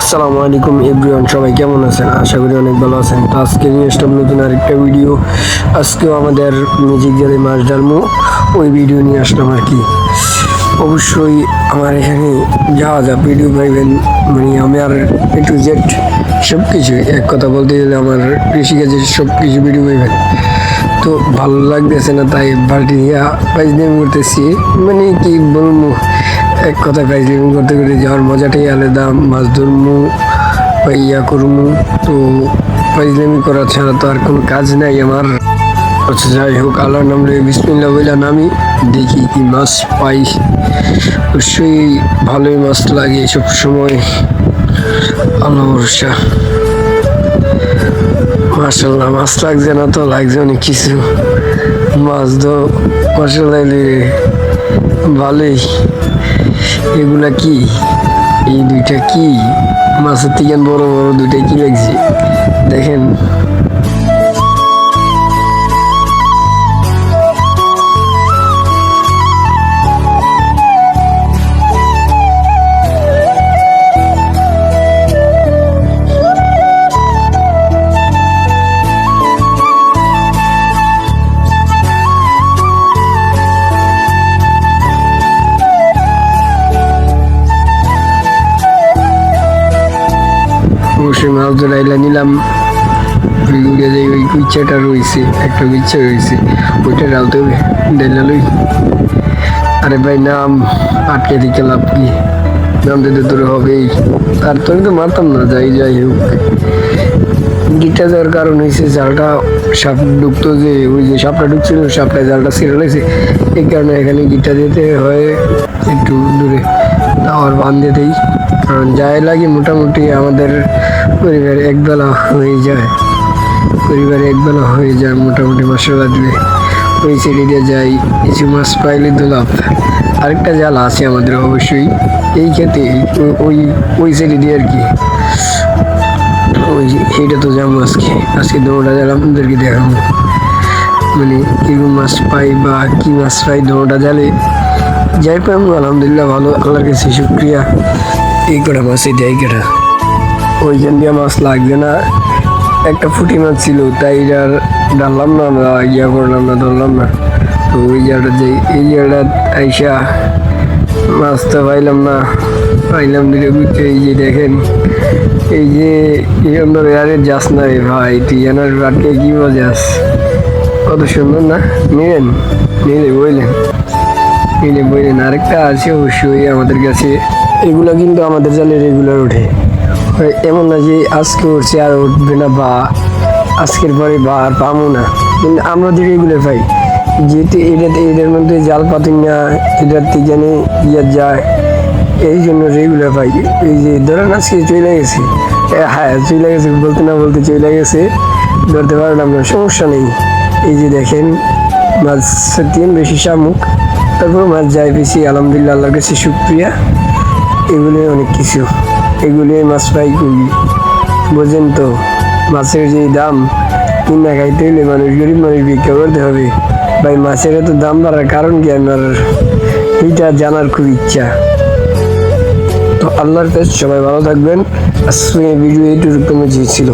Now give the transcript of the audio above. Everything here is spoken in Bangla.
আসসালামু আলাইকুম এভরিওয়ান, সবাই কেমন আছেন? আশা করি অনেক ভালো আছেন। তো আজকে নিয়ে আসলাম নতুন আরেকটা ভিডিও। আজকেও আমাদের মিউজিক জালে মাছ ডালমু, ওই ভিডিও নিয়ে আসলাম আর কি। অবশ্যই আমার এখানে যাওয়া যা ভিডিও পাইবেন, মানে আমার একটু জেড সব কিছু, এক কথা বলতে গেলে আমার কৃষিকাজের সব কিছু ভিডিও পাইবেন। তো ভালো লাগতেছে না, তাই বাল্টি দিয়া পাইজলামি করতেছি, মানে কি বলবো, এক কথা পাইজলামি করতে করতে যাওয়ার মজাটাই আলাদা। মাছ ধরমু বা ইয়া করমু, তো পাইজলামি করা ছাড়া তো আর কোনো কাজ নাই আমার। আচ্ছা যাই হোক, আল্লাহর নাম লয়ে বিসমিল্লাহ বইলা নামি, দেখি কি মাছ পাই। অবশ্যই ভালোই মাছ লাগে সব সময়, আল্লাহ ভরসা। মাশাল্লাহ, মাছ লাগছে না তো, লাগছে অনেক কিছু। মাছ তো মাশাল্লাহ ভালোই। এগুলা কি, এই দুইটা কি মাছের থেকে বড় বড় দুইটা কি লাগছে দেখেন। অবশ্যই মাছ ধরাইলা নিলাম, উড়ে যাই। ওই কুইচাটা রয়েছে, একটা কুইচা রয়েছে, ওইটা ডালতে হবে, ডাইলা লই। আরে ভাই নাম, আটকে দিকে লাভ কি, নাম দিতে তোর হবেই। আর তোর তো মারতাম না, যাই যাই হোক। গিটটা যাওয়ার কারণ হয়েছে জালটা সাপ ঢুকতো, যে ওই যে সাপটা ঢুকছিল, সাপটা জালটা ছেড়ে লাগছে, এই কারণে এখানে গিটটা দিতে হয় একটু দূরে, তাও বাঁধতে দেই। কারণ যাই লাগে মোটামুটি আমাদের পরিবারে একবেলা হয়ে যায়, মোটামুটি মাসাল্লাহ দিলে ওই ছেড়ে দিয়ে যাই। কিছু মাছ পাইলে দোলাপ। আরেকটা জাল আছে আমাদের অবশ্যই এই ক্ষেত্রে, ওই ছেড়ে দিয়ে আর কি। ওই এইটা তো যাবো আজকে দৌড়া জাল আপনাদেরকে দেখাবো, মানে কিরকম মাছ পাই বা কি মাছ পাই দৌড়া জালে। যাই পাই আলহামদুলিল্লাহ ভালো, আল্লাহর কাছে শুক্রিয়া। এই কটা মাছই দেয় কেটা, ওইখান দিয়ে মাছ লাগবে না। একটা পুঁটি মাছ ছিল, তাই আর ডাললাম না, আমরা ইয়া করলাম না, ধরলাম না। তো ওই জায়গাটা যাই, এই জায়গাটা আইসা মাছ তো পাইলাম দুটো বুঝছে। এই যে দেখেন, এই যে সুন্দর আরে যাস না রে ভাই, তুই এনার বাটকে কি মজাস, কত সুন্দর না। নিলে বইলেন। আরেকটা আছে অবশ্যই আমাদের কাছে, এগুলা কিন্তু আমাদের জালে রেগুলার ওঠে। এমন না যে আজকে উঠছে আর উঠবে না, বা আজকের পরে বা আর পাবো না, কিন্তু আমরা যে রেগুলার পাই, যেহেতু এটার মধ্যে জাল পাতি না, এটার থেকে ইয়ে যায়, এই জন্য রেগুলার পাই। এই যে ধরেন আজকে চলে গেছে, হ্যাঁ চলে গেছে, বলতে না বলতে চলে গেছে, ধরতে পারলাম না, সমস্যা নেই। এই যে দেখেন মাছ তিন বেশি শামুক, তারপর মাছ যাই বেশি, আলহামদুলিল্লাহ আল্লাহর কাছে শুক্রিয়া। এগুলো অনেক কিছু, এগুলো মাছ পাই করি, বোঝেন তো। মাছের যে দাম, কিনা খাইতে হইলে মানুষ, গরিব মানুষ ভিক্ষা করতে হবে ভাই। মাছের এত দাম বাড়ার কারণ কি আমার এইটা জানার খুব ইচ্ছা। তো আল্লাহর কাছে সবাই ভালো থাকবেন। আজকে ভিডিও এইটুকু কমে ছিল।